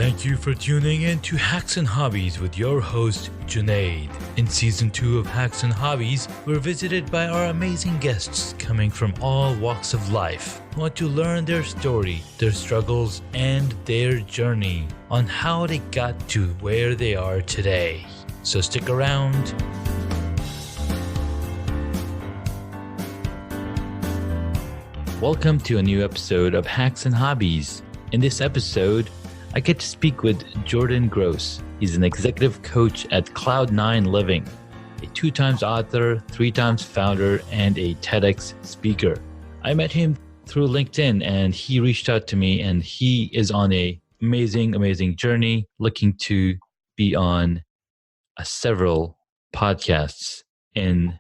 Thank you for tuning in to Hacks and Hobbies with your host, Junaid. In Season 2 of Hacks and Hobbies, we're visited by our amazing guests coming from all walks of life. We want to learn their story, their struggles, and their journey on how they got to where they are today. So stick around. Welcome to a new episode of Hacks and Hobbies. In this episode, I get to speak with Jordan Gross. He's an executive coach at Cloud9 Living, a 2-time author, 3-time founder, and a TEDx speaker. I met him through LinkedIn and he reached out to me, and he is on a amazing journey, looking to be on several podcasts in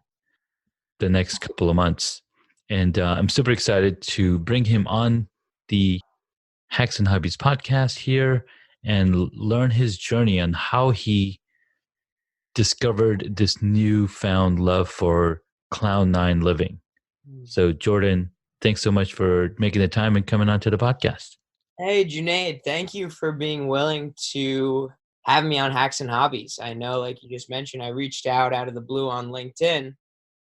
the next couple of months. And I'm super excited to bring him on the Hacks and Hobbies podcast here and learn his journey on how he discovered this newfound love for Cloud9 Living. So Jordan, thanks so much for making the time and coming onto the podcast. Hey, Junaid, thank you for being willing to have me on Hacks and Hobbies. I know, like you just mentioned, I reached out of the blue on LinkedIn,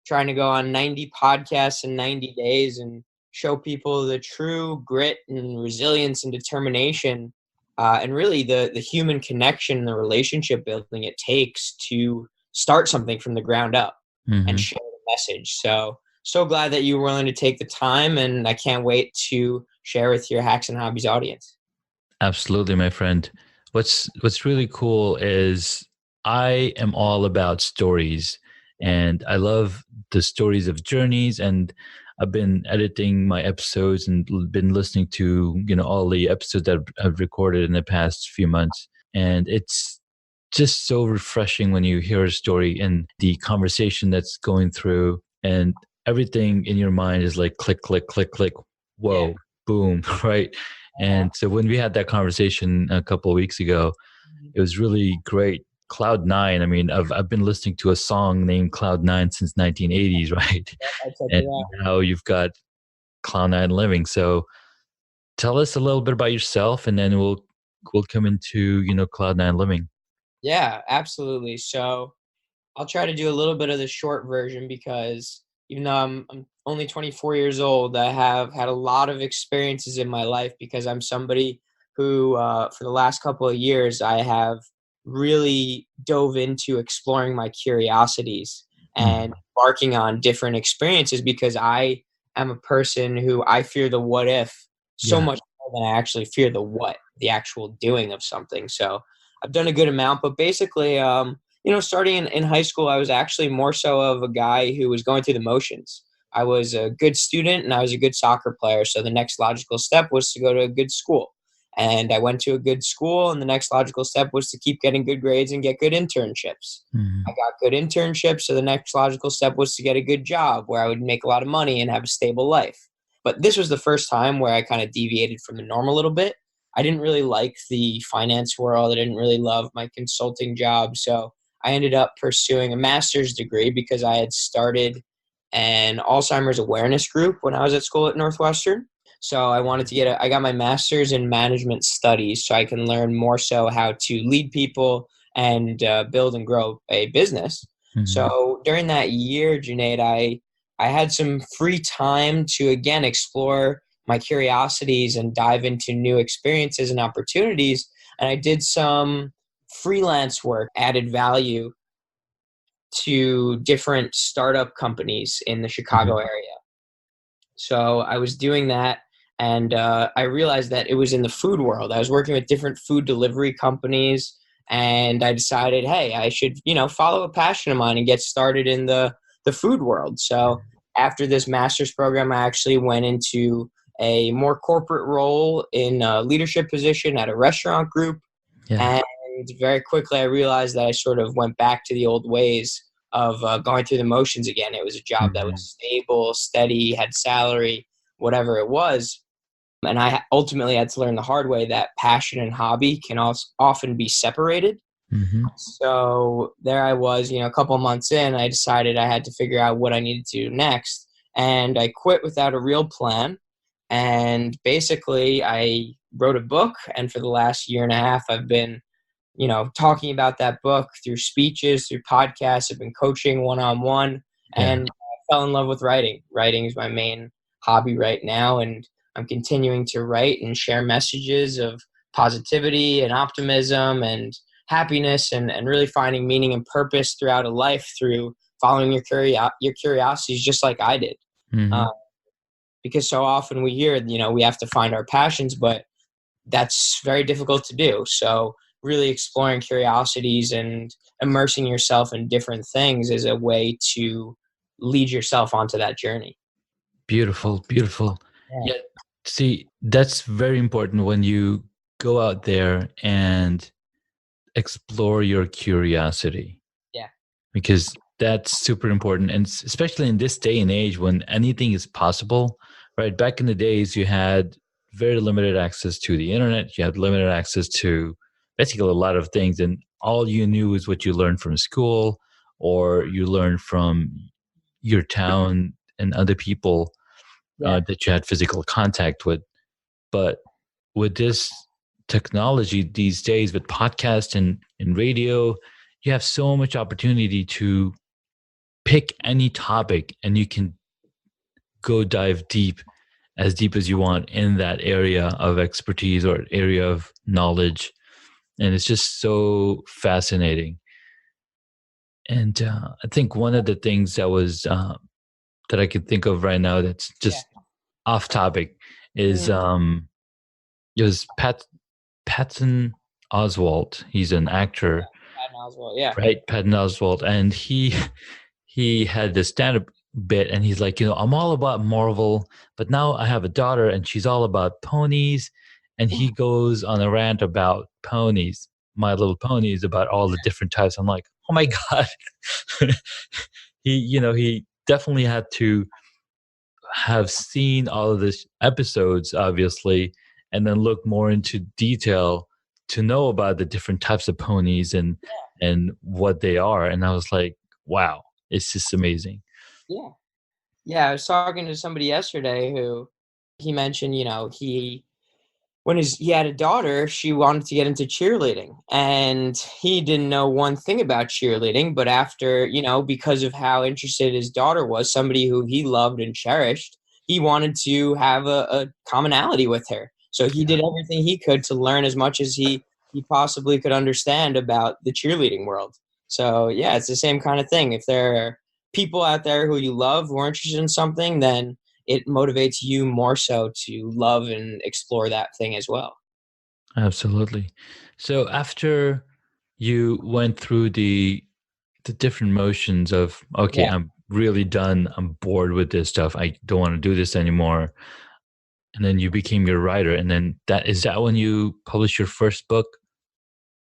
trying to go on 90 podcasts in 90 days and show people the true grit and resilience and determination and really the human connection and the relationship building it takes to start something from the ground up and share the message. So glad that you were willing to take the time, and I can't wait to share with your Hacks and Hobbies audience. Absolutely, my friend. What's really cool is I am all about stories, and I love the stories of journeys, and I've been editing my episodes and been listening to, all the episodes that I've recorded in the past few months. And it's just so refreshing when you hear a story and the conversation that's going through, and everything in your mind is like click, click, click, click. Whoa, boom, right? And so when we had that conversation a couple of weeks ago, it was really great. Cloud9, I mean, I've been listening to a song named Cloud9 since 1980s, right? And now you've got Cloud9 Living. So tell us a little bit about yourself, and then we'll come into, Cloud9 Living. Yeah, absolutely. So I'll try to do a little bit of the short version because even though I'm only 24 years old, I have had a lot of experiences in my life because I'm somebody who, for the last couple of years, I have really dove into exploring my curiosities and embarking on different experiences because I am a person who I fear the what if so much more than I actually fear the what, the actual doing of something. So I've done a good amount, but basically, starting in high school, I was actually more so of a guy who was going through the motions. I was a good student and I was a good soccer player. So the next logical step was to go to a good school. And I went to a good school, and the next logical step was to keep getting good grades and get good internships. I got good internships, so the next logical step was to get a good job where I would make a lot of money and have a stable life. But this was the first time where I kind of deviated from the norm a little bit. I didn't really like the finance world. I didn't really love my consulting job. So I ended up pursuing a master's degree because I had started an Alzheimer's awareness group when I was at school at Northwestern. So I wanted to I got my master's in management studies so I can learn more so how to lead people and build and grow a business. So during that year, Junaid, I had some free time to, again, explore my curiosities and dive into new experiences and opportunities. And I did some freelance work, added value to different startup companies in the Chicago area. So I was doing that. And I realized that it was in the food world. I was working with different food delivery companies, and I decided, hey, I should, follow a passion of mine and get started in the food world. So after this master's program, I actually went into a more corporate role in a leadership position at a restaurant group. And very quickly, I realized that I sort of went back to the old ways of going through the motions again. It was a job that was stable, steady, had salary, whatever it was. And I ultimately had to learn the hard way that passion and hobby can also often be separated. So there I was, a couple of months in, I decided I had to figure out what I needed to do next. And I quit without a real plan. And basically, I wrote a book, and for the last year and a half, I've been, talking about that book through speeches, through podcasts. I've been coaching one-on-one, Yeah. and I fell in love with writing. Writing is my main hobby right now, and I'm continuing to write and share messages of positivity and optimism and happiness, and really finding meaning and purpose throughout a life through following your curiosities, just like I did. Hmm. Uh, because so often we hear, we have to find our passions, but that's very difficult to do. So really exploring curiosities and immersing yourself in different things is a way to lead yourself onto that journey. Beautiful, beautiful. Yeah. Yeah. See, that's very important when you go out there and explore your curiosity, Yeah. because that's super important. And especially in this day and age when anything is possible, right? Back in the days, you had very limited access to the internet, you had limited access to basically a lot of things. And all you knew is what you learned from school or you learned from your town and other people Yeah. that you had physical contact with. But with this technology these days, with podcast and radio, you have so much opportunity to pick any topic and you can go dive deep as you want in that area of expertise or area of knowledge. And it's just so fascinating. And I think one of the things that I could think of right now that's Yeah. just off topic is Mm, it was Patton Oswalt. He's an actor, Patton Oswalt. Yeah. right? Patton Oswalt, and he had this stand-up bit, and he's like, I'm all about Marvel, but now I have a daughter, and she's all about ponies, and he goes on a rant about ponies, My Little Ponies, about all the different types. I'm like, oh my god, he definitely had to have seen all of these episodes, obviously, and then look more into detail to know about the different types of ponies and what they are. And I was like, wow, it's just amazing. Yeah. Yeah. I was talking to somebody yesterday who he mentioned, when he had a daughter, she wanted to get into cheerleading, and he didn't know one thing about cheerleading. But after, because of how interested his daughter was, somebody who he loved and cherished, he wanted to have a commonality with her. So he Yeah, did everything he could to learn as much as he possibly could understand about the cheerleading world. So yeah, it's the same kind of thing. If there are people out there who you love who are interested in something, then it motivates you more so to love and explore that thing as well. absolutely. So after you went through the different motions of, okay, Yeah. I'm really done, I'm bored with this stuff, I don't want to do this anymore, and then you became your writer, and then that when you published your first book?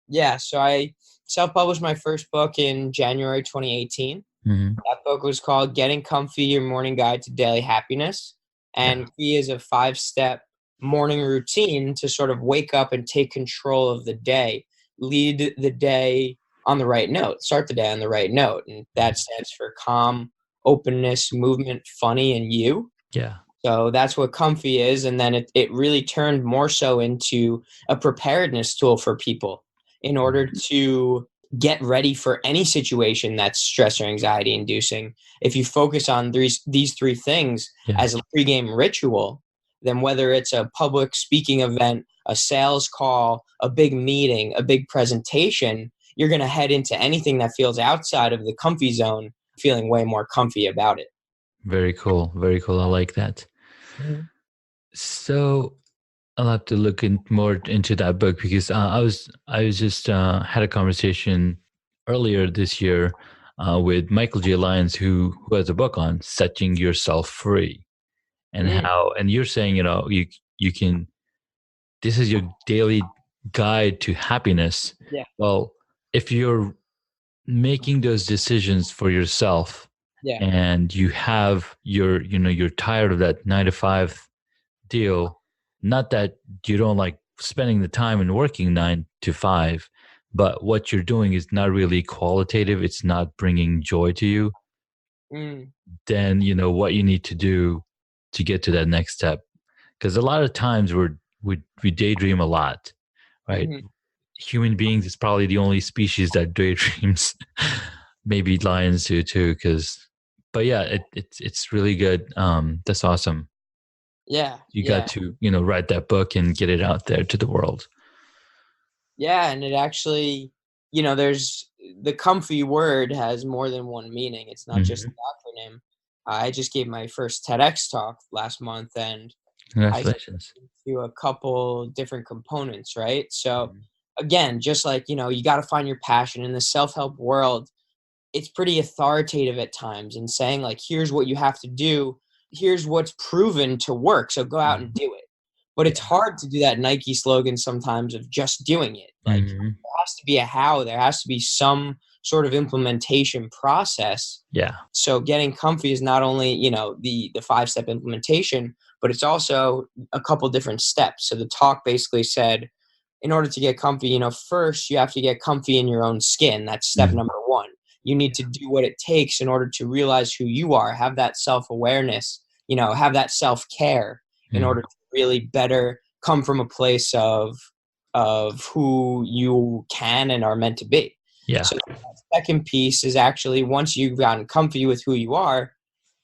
Yeah. So I self published my first book in January 2018. Hmm. That book was called Getting Comfy, Your Morning Guide to Daily Happiness. Yeah. And Key is a 5-step morning routine to sort of wake up and take control of the day, lead the day on the right note, start the day on the right note. And that stands for calm, openness, movement, funny, and you. Yeah. So that's what Comfy is. And then it really turned more so into a preparedness tool for people in order to get ready for any situation that's stress or anxiety inducing. If you focus on these three things Yeah. as a pregame ritual, then whether it's a public speaking event, a sales call, a big meeting, a big presentation, you're going to head into anything that feels outside of the comfy zone, feeling way more comfy about it. Very cool. Very cool. I like that. Mhm. So I'll have to look more into that book because I was just had a conversation earlier this year with Michael J. Lyons, who has a book on setting yourself free, and Mm, how, and you're saying, you can, this is your daily guide to happiness. yeah, Well, if you're making those decisions for yourself yeah. and you have you're tired of that 9 to 5 deal, not that you don't like spending the time and working 9 to 5, but what you're doing is not really qualitative, it's not bringing joy to you, Mm, then you know what you need to do to get to that next step. Because a lot of times we're we daydream a lot, right? Mhm. Human beings is probably the only species that daydreams. Maybe lions do too, but yeah, it's really good. That's awesome. Yeah, You got yeah. to, write that book and get it out there to the world. Yeah, and it actually, there's the comfy word has more than one meaning. It's not just Hmm. the acronym. I just gave my first TEDx talk last month, and I Congratulations. do a couple different components, right? So Mhm. again, just like, you got to find your passion in the self-help world. It's pretty authoritative at times in saying like, here's what you have to do. Here's what's proven to work. So go out and Mhm. do it. But it's Yeah. hard to do that Nike slogan sometimes of just doing it. Like Hmm. there has to be a how, there has to be some sort of implementation process. Yeah. So getting comfy is not only, the 5-step implementation, but it's also a couple different steps. So the talk basically said, in order to get comfy, first you have to get comfy in your own skin. That's step Mhm. number one. You need to do what it takes in order to realize who you are, have that self awareness, have that self care in order Mhm. to really better come from a place of who you can and are meant to be. Yeah. So the second piece is actually once you've gotten comfy with who you are,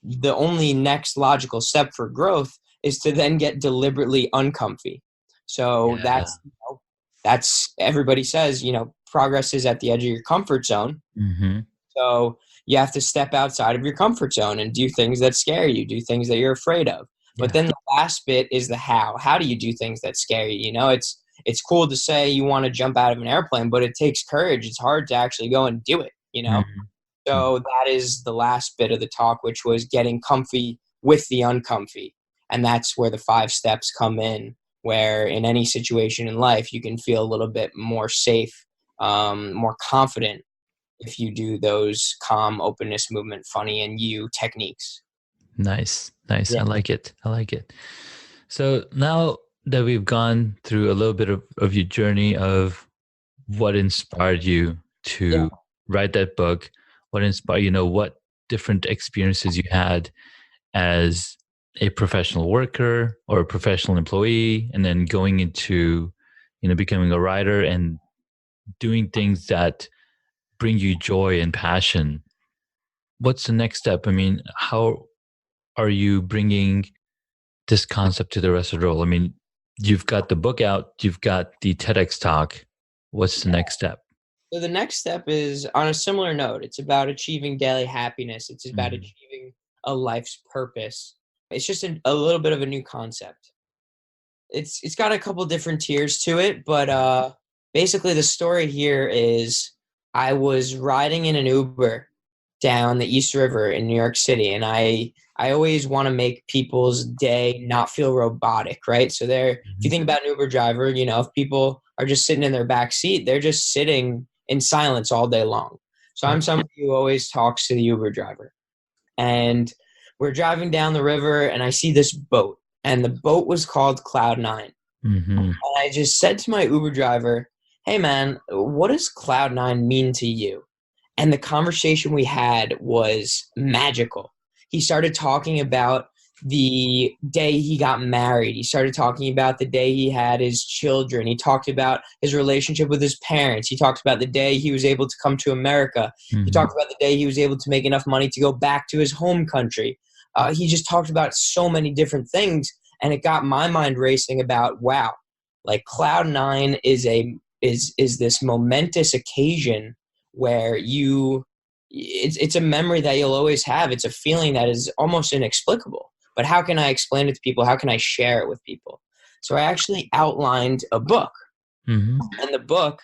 the only next logical step for growth is to then get deliberately uncomfy. So Yeah. that's everybody says, progress is at the edge of your comfort zone. Hmm. So you have to step outside of your comfort zone and do things that scare you, do things that you're afraid of. But Yeah. then the last bit is the how. How do you do things that scare you? It's cool to say you want to jump out of an airplane, but it takes courage. It's hard to actually go and do it. Hmm. So that is the last bit of the talk, which was getting comfy with the uncomfy. And that's where the 5 steps come in, where in any situation in life, you can feel a little bit more safe, more confident if you do those calm, openness, movement, funny, and you techniques. Nice. Nice. Yeah. I like it. I like it. So now that we've gone through a little bit of your journey of what inspired you Yeah. to write that book, what inspired, what different experiences you had as a professional worker or a professional employee, and then going into, becoming a writer and doing things that bring you joy and passion. What's the next step? I mean, how are you bringing this concept to the rest of the world? I mean, you've got the book out, you've got the TEDx talk. What's the next step? So the next step is on a similar note. It's about achieving daily happiness. It's about Mhm. achieving a life's purpose. It's just a little bit of a new concept. It's got a couple different tiers to it, but basically the story here is I was riding in an Uber down the East River in New York City, and I always want to make people's day not feel robotic, right? So if you Mhm. think about an Uber driver, if people are just sitting in their back seat, they're just sitting in silence all day long. So I'm Yep. somebody who always talks to the Uber driver, and we're driving down the river, and I see this boat, and the boat was called Cloud 9. Mhm. And I just said to my Uber driver, "Hey man, what does Cloud 9 mean to you?" And the conversation we had was magical. He started talking about the day he got married. He started talking about the day he had his children. He talked about his relationship with his parents. He talked about the day he was able to come to America. He Mhm. talked about the day he was able to make enough money to go back to his home country. He just talked about so many different things, and it got my mind racing about, wow, like Cloud 9 is this momentous occasion where it's a memory that you'll always have. It's a feeling that is almost inexplicable. But how can I explain it to people? How can I share it with people? So I actually outlined a book, Mhm. and the book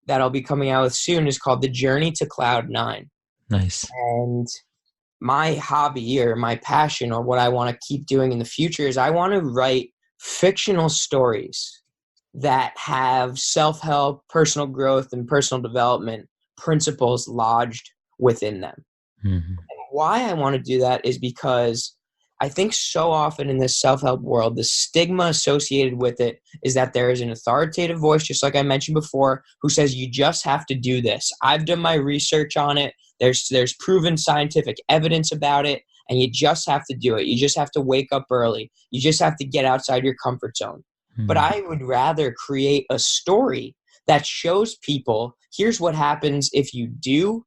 that I'll be coming out with soon is called The Journey to Cloud 9. Nice. And my hobby or my passion or what I want to keep doing in the future is I want to write fictional stories that have self-help, personal growth, and personal development principles lodged within them. Mhm. Why I want to do that is because I think so often in this self-help world, the stigma associated with it is that there is an authoritative voice, just like I mentioned before, who says you just have to do this. I've done my research on it. There's proven scientific evidence about it, and you just have to do it. You just have to wake up early. You just have to get outside your comfort zone. but I would rather create a story that shows people, here's what happens if you do,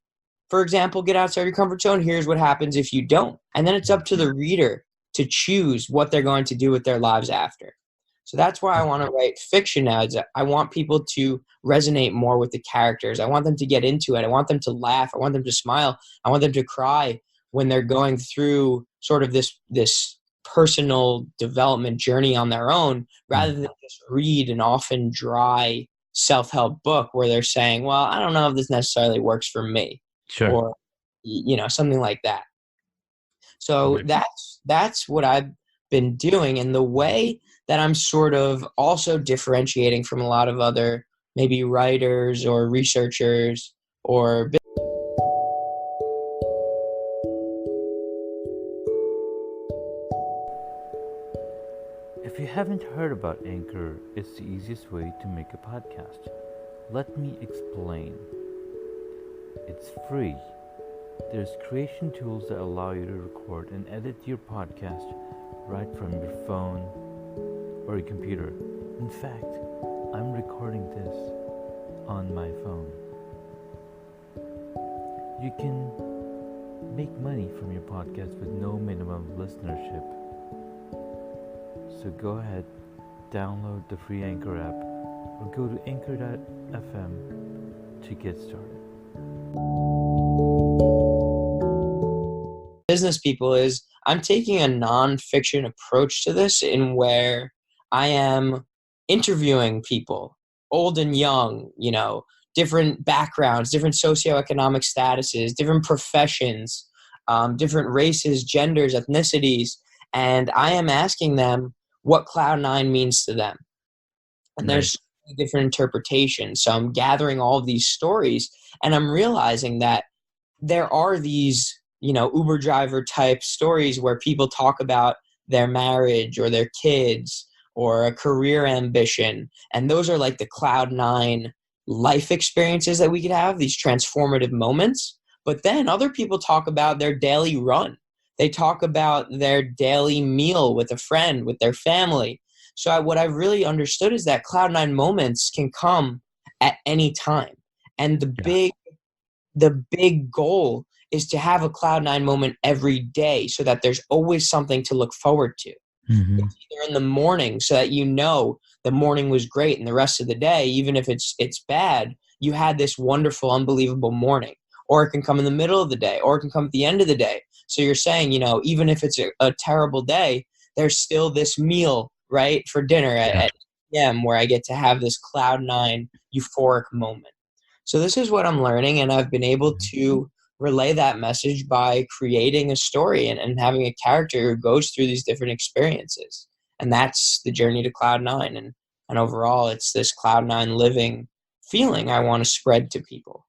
for example, get outside your comfort zone. Here's what happens if you don't. And then it's up to the reader to choose what they're going to do with their lives after. So that's why I want to write fiction now. I want people to resonate more with the characters. I want them to get into it. I want them to laugh. I want them to smile. I want them to cry when they're going through sort of this personal development journey on their own, rather than just read an often dry self-help book where they're saying, well, I don't know if this necessarily works for me. Sure. Or, something like that. So that's what I've been doing. And the way that I'm sort of also differentiating from a lot of other maybe writers or researchers or If you haven't heard about Anchor, it's the easiest way to make a podcast. Let me explain. It's free. There's creation tools that allow you to record and edit your podcast right from your phone or your computer. In fact, I'm recording this on my phone. You can make money from your podcast with no minimum listenership. So go ahead, download the free Anchor app or go to anchor.fm to get started. Business people is I'm taking a nonfiction approach to this, in where I am interviewing people, old and young, different backgrounds, different socioeconomic statuses, different professions, different races, genders, ethnicities, and I am asking them what Cloud9 means to them. And there's different interpretations. So I'm gathering all of these stories, and I'm realizing that there are these, Uber driver type stories where people talk about their marriage or their kids or a career ambition. And those are like the Cloud9 life experiences that we could have, these transformative moments. But then other people talk about their daily run. They talk about their daily meal with a friend, with their family. So what I've really understood is that Cloud9 moments can come at any time. And the big goal is to have a Cloud9 moment every day, so that there's always something to look forward to. Mm-hmm. It's either in the morning, so that the morning was great, and the rest of the day, even if it's bad, you had this wonderful, unbelievable morning. Or it can come in the middle of the day, or it can come at the end of the day. So you're saying, even if it's a terrible day, there's still this meal, right, for dinner at p.m. where I get to have this Cloud9 euphoric moment. So this is what I'm learning, and I've been able to relay that message by creating a story and having a character who goes through these different experiences. And that's the journey to Cloud9. And overall, it's this Cloud9 living feeling I want to spread to people.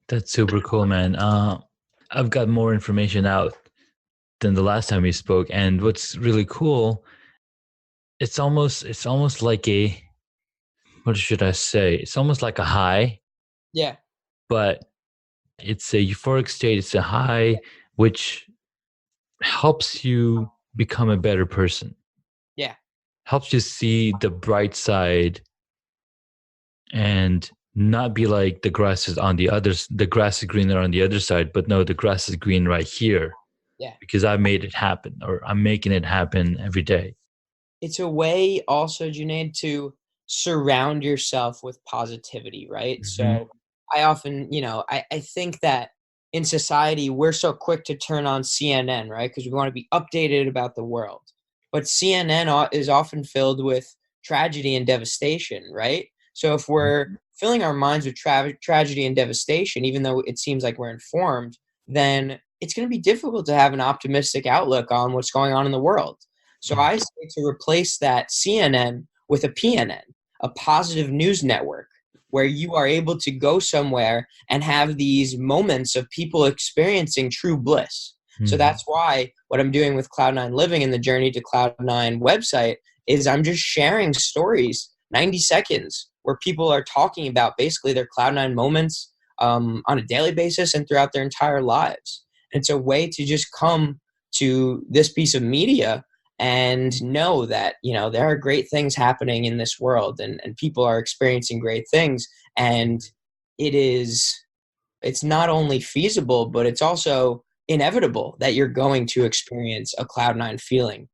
That's super cool, man. I've got more information out than the last time we spoke. And what's really cool, it's almost like what should I say? It's almost like a high. Yeah. But it's a euphoric state. It's a high which helps you become a better person. Yeah. Helps you see the bright side and not be like the grass is greener on the other side, but no, the grass is green right here. Yeah. Because I made it happen, or I'm making it happen every day. It's a way also, Junaid, to surround yourself with positivity, right? Mm-hmm. So I often, I think that in society, we're so quick to turn on CNN, right? Because we want to be updated about the world. But CNN is often filled with tragedy and devastation, right? So if we're filling our minds with tragedy and devastation, even though it seems like we're informed, then it's going to be difficult to have an optimistic outlook on what's going on in the world. So I say to replace that CNN with a PNN, a positive news network, where you are able to go somewhere and have these moments of people experiencing true bliss. Mm-hmm. So that's why what I'm doing with Cloud9 Living and the Journey to Cloud9 website is I'm just sharing stories, 90 seconds, where people are talking about basically their Cloud9 moments on a daily basis and throughout their entire lives. And it's a way to just come to this piece of media and know that, there are great things happening in this world, and people are experiencing great things. And it's not only feasible, but it's also inevitable that you're going to experience a cloud nine feeling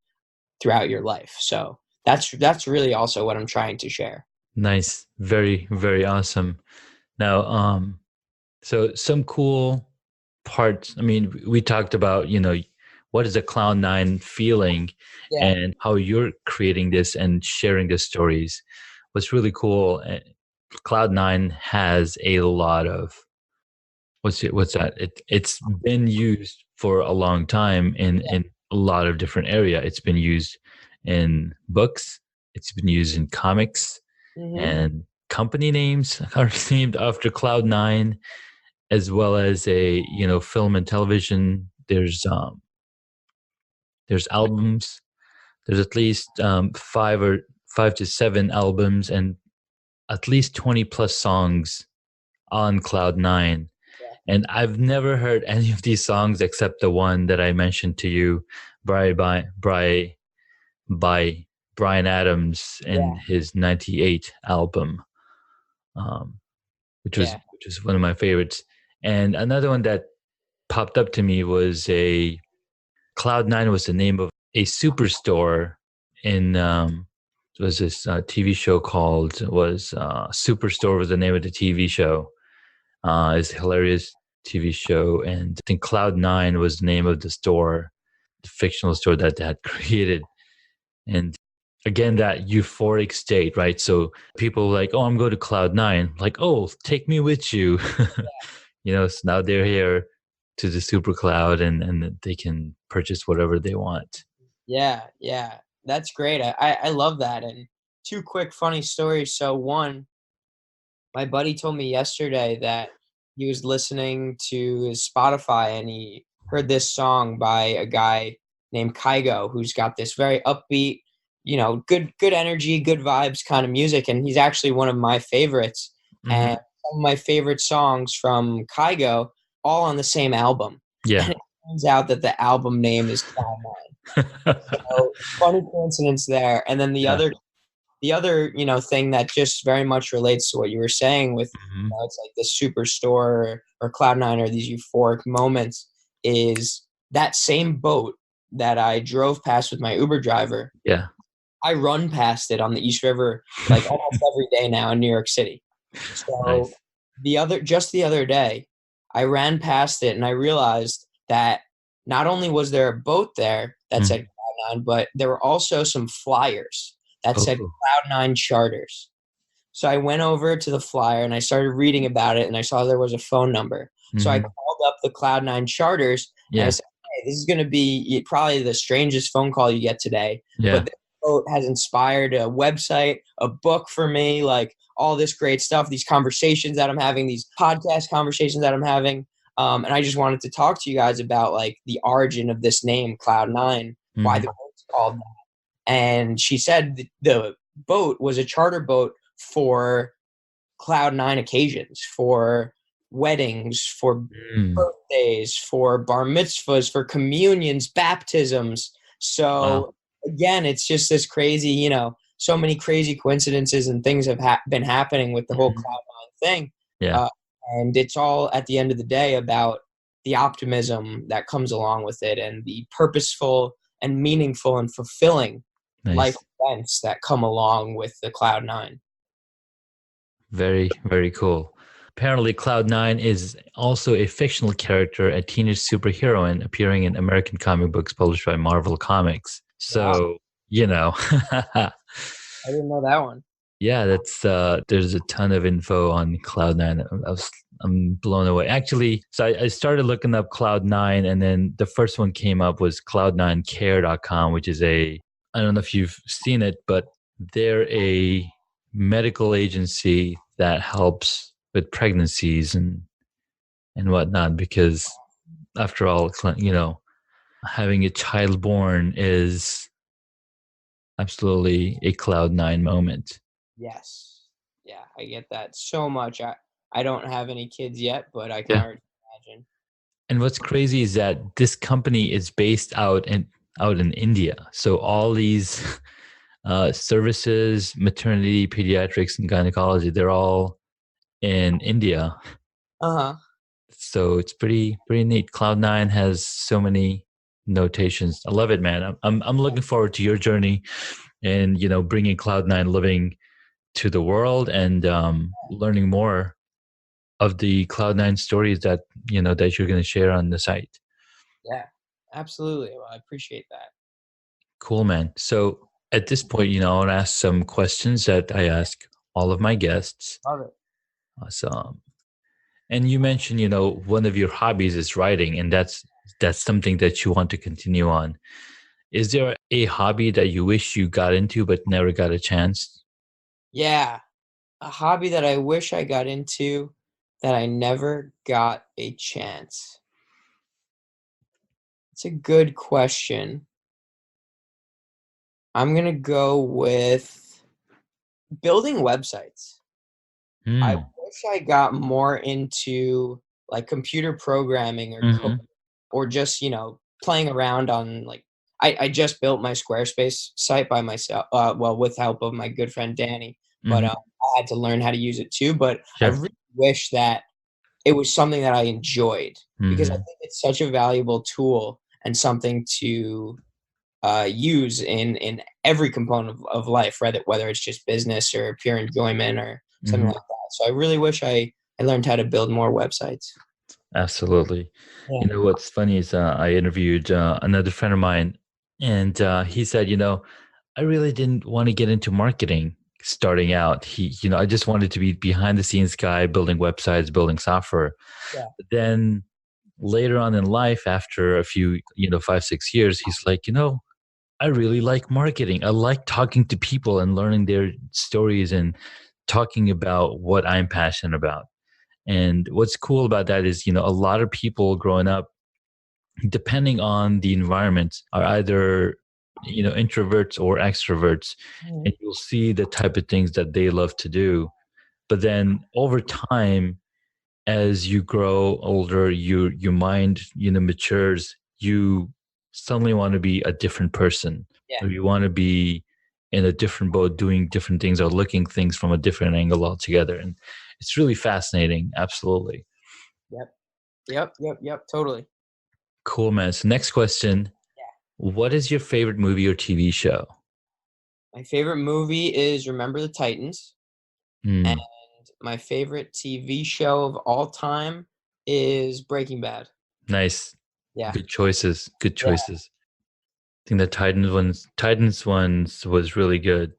throughout your life. So that's really also what I'm trying to share. Nice. Very, very awesome. Now, so some cool parts. I mean, we talked about, what is a cloud nine feeling Yeah. and how you're creating this and sharing the stories. What's really cool, cloud nine has a lot of, what's that? It's been used for a long time in a lot of different area. It's been used in books. It's been used in comics, Mm-hmm. and company names are named after cloud nine, as well as a film and television. There's albums. There's at least five to seven albums and at least 20 plus songs on cloud nine. And I've never heard any of these songs except the one that I mentioned to you, by Brian Adams in Yeah. his '98 album, um, Yeah. which is one of my favorites. And another one that popped up to me was a Cloud9 was the name of a superstore in was this TV show called was Superstore was the name of the TV show. It's a hilarious TV show, and I think Cloud9 was the name of the store, the fictional store that they had created. And again, that euphoric state, right? So people like, oh, I'm going to Cloud9, like, oh, take me with you. So now they're here to the super cloud, and they can purchase whatever they want. Yeah. Yeah. That's great. I love that. And two quick funny stories. So one, my buddy told me yesterday that he was listening to his Spotify and he heard this song by a guy named Kygo, who's got this very upbeat, good energy, good vibes kind of music, and he's actually one of my favorites. Mm-hmm. And some of my favorite songs from Kygo, all on the same album. Yeah. And it turns out that the album name is Cloud Nine. So funny coincidence there. And then the Yeah. other thing that just very much relates to what you were saying with, Mm-hmm. it's like the superstore or cloud nine or these euphoric moments, is that same boat that I drove past with my Uber driver. Yeah. I run past it on the East River like almost every day now in New York City. So Nice. the other day, I ran past it and I realized that not only was there a boat there that said Cloud9, but there were also some flyers that said Oh. Cloud9 charters. So I went over to the flyer and I started reading about it, and I saw there was a phone number. So I Mhm. called up the Cloud9 charters and I Yeah. said, hey, this is going to be probably the strangest phone call you get today, Yeah. but this boat has inspired a website, a book for me, like all this great stuff, these conversations that I'm having, these podcast conversations that I'm having. And I just wanted to talk to you guys about like the origin of this name, Cloud9, why the boat's called that. And she said the boat was a charter boat for Cloud9 occasions, for weddings, for Mm. birthdays, for bar mitzvahs, for communions, baptisms. So Wow. again, it's just this crazy, so many crazy coincidences and things have been happening with the whole Mhm. Cloud9 thing. Yeah. And it's all at the end of the day about the optimism that comes along with it and the purposeful and meaningful and fulfilling life Nice. events that come along with the Cloud9. Very, very cool. Apparently, Cloud9 is also a fictional character, a teenage superheroine appearing in American comic books published by Marvel Comics. Wow. So, you know, I didn't know that one. yeah, that's there's a ton of info on Cloud9. I'm blown away. Actually, so I started looking up Cloud9, and then the first one came up was cloud9care.com, which is I don't know if you've seen it, but they're a medical agency that helps with pregnancies and whatnot, because after all, having a child born is absolutely a Cloud9 moment. Yes. Yeah, I get that so much. I don't have any kids yet, but I can Yeah. already imagine. And what's crazy is that this company is based out in out in India. So all these services, maternity, pediatrics, and gynecology, they're all in India. Uh-huh. So it's pretty neat. Cloud9 has so many notations. I love it, man. I'm looking forward to your journey and bringing Cloud9 living to the world and learning more of the Cloud9 stories that that you're going to share on the site. Yeah, absolutely. Well, I appreciate that. Cool, man. So at this point, I want to ask some questions that I ask all of my guests. Love it. Awesome. And you mentioned, one of your hobbies is writing, and that's something that you want to continue on. Is there a hobby that you wish you got into but never got a chance? Yeah, a hobby that I wish I got into that I never got a chance. It's a good question. I'm gonna go with building websites. I Hmm. wish I got more into like computer programming or Mm-hmm. or just playing around on like I just built my Squarespace site by myself. Well, with help of my good friend Danny, but Mm-hmm. I had to learn how to use it too. But I Sure. really wish that it was something that I enjoyed because I Mm-hmm. think it's such a valuable tool and something to use in every component of life, whether it's just business or pure enjoyment or something Mm-hmm. like that. So I really wish I learned how to build more websites. Absolutely. Yeah. What's funny is I interviewed another friend of mine, and he said, I really didn't want to get into marketing starting out. I just wanted to be behind the scenes guy, building websites, building software. Yeah. But then later on in life, after a few, 5, 6 years, he's like, I really like marketing. I like talking to people and learning their stories and talking about what I'm passionate about. And what's cool about that is, a lot of people growing up, depending on the environment, are either, introverts or extroverts. Mhm. And you'll see the type of things that they love to do. But then over time, as you grow older, your mind, matures, you suddenly want to be a different person, Yeah. or you want to be in a different boat, doing different things or looking things from a different angle altogether. And it's really fascinating. Absolutely. Yep. Yep. Totally. Cool, man. So next question. Yeah. What is your favorite movie or TV show? My favorite movie is Remember the Titans, and Hmm. my favorite TV show of all time is Breaking Bad. Nice. Yeah. Good choices. Good Yeah. choices. I think the Titans ones was really good.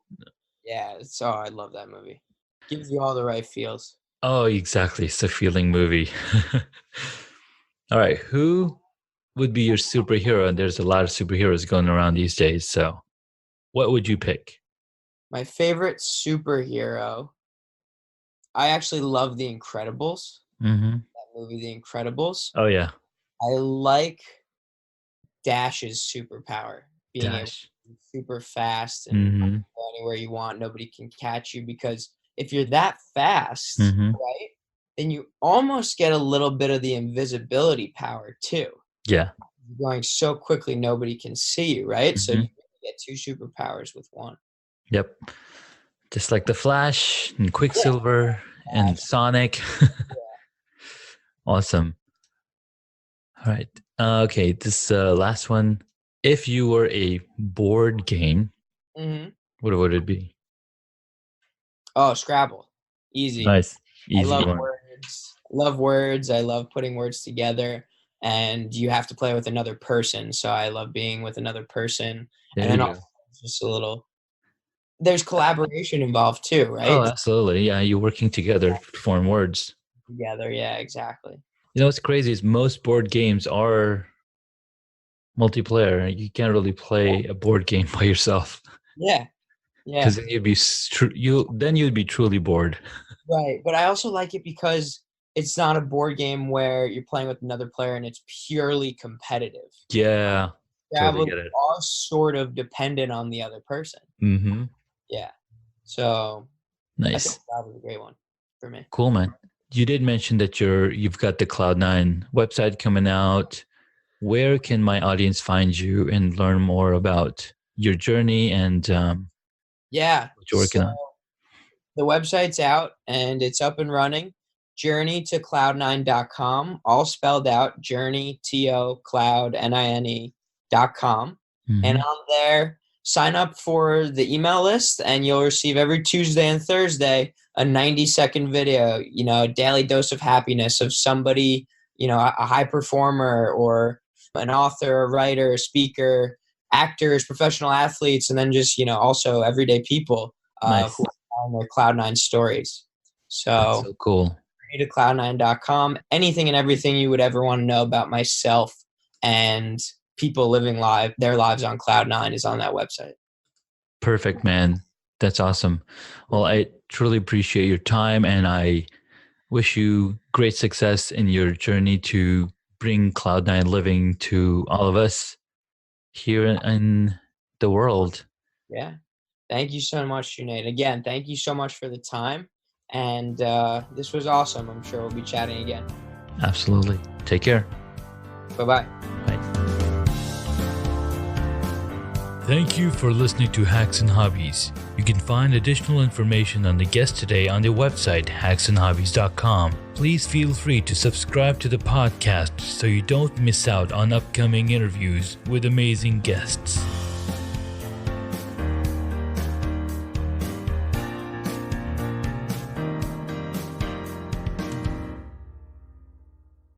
Yeah. So I love that movie. Gives you all the right feels. Oh, exactly. It's a feeling movie. All right. Who would be your superhero? And there's a lot of superheroes going around these days. So what would you pick? My favorite superhero, I actually love The Incredibles. Mm-hmm. That movie, The Incredibles. Oh, yeah. I like Dash's superpower, being able Dash. to be super fast and Mm-hmm. go anywhere you want. Nobody can catch you because if you're that fast, Mm-hmm. right, then you almost get a little bit of the invisibility power too. Yeah. You're going so quickly, nobody can see you, right? So you Mm-hmm. get two superpowers with one. Yep. Just like the Flash and Yeah. Quicksilver and Flash. Sonic. Awesome. All right. Okay. This last one. If you were a board game, Hmm. what would it be? Oh, Scrabble. Easy. Nice. I Easy love one. words. Love words. I love putting words together. And you have to play with another person. So I love being with another person. And There then you also go. just a little there's collaboration involved too, Oh, right? absolutely. Yeah. You're working together to form words. Together. Yeah, exactly. What's crazy is most board games are multiplayer. You can't really play a board game by yourself Yeah. Yeah. because then you'd be truly bored. Right. But I also like it because it's not a board game where you're playing with another player and it's purely competitive. Yeah, totally Scrabble, get you it. are sort of dependent on the other person. Mm-hmm. Yeah. So I think Nice, Scrabble's a great one for me. cool, man. You did mention that you've got the Cloud9 website coming out. where can my audience find you and learn more about your journey and what you're working So on? the website's out and it's up and running. JourneyToCloud9.com, all spelled out. Journey, T-O, Cloud, N-I-N-E.com. And Mhm. on there, sign up for the email list and you'll receive every Tuesday and Thursday a 90-second video, a daily dose of happiness of somebody, a high performer or an author, a writer, a speaker, actors, professional athletes, and then just, also everyday people Nice. who are telling their Cloud9 stories. That's So so cool. to cloud9.com, anything and everything you would ever want to know about myself and people living their lives on Cloud9 is on that website. Perfect, man. That's awesome. Well, I truly appreciate your time and I wish you great success in your journey to bring Cloud9 living to all of us here in the world. Yeah. Thank you so much, Junaid. Again, thank you so much for the time. And this was awesome. I'm sure we'll be chatting again. Absolutely. Take care. Bye-bye. Bye. Thank you for listening to Hacks and Hobbies. You can find additional information on the guest today on the website hacksandhobbies.com. Please feel free to subscribe to the podcast so you don't miss out on upcoming interviews with amazing guests.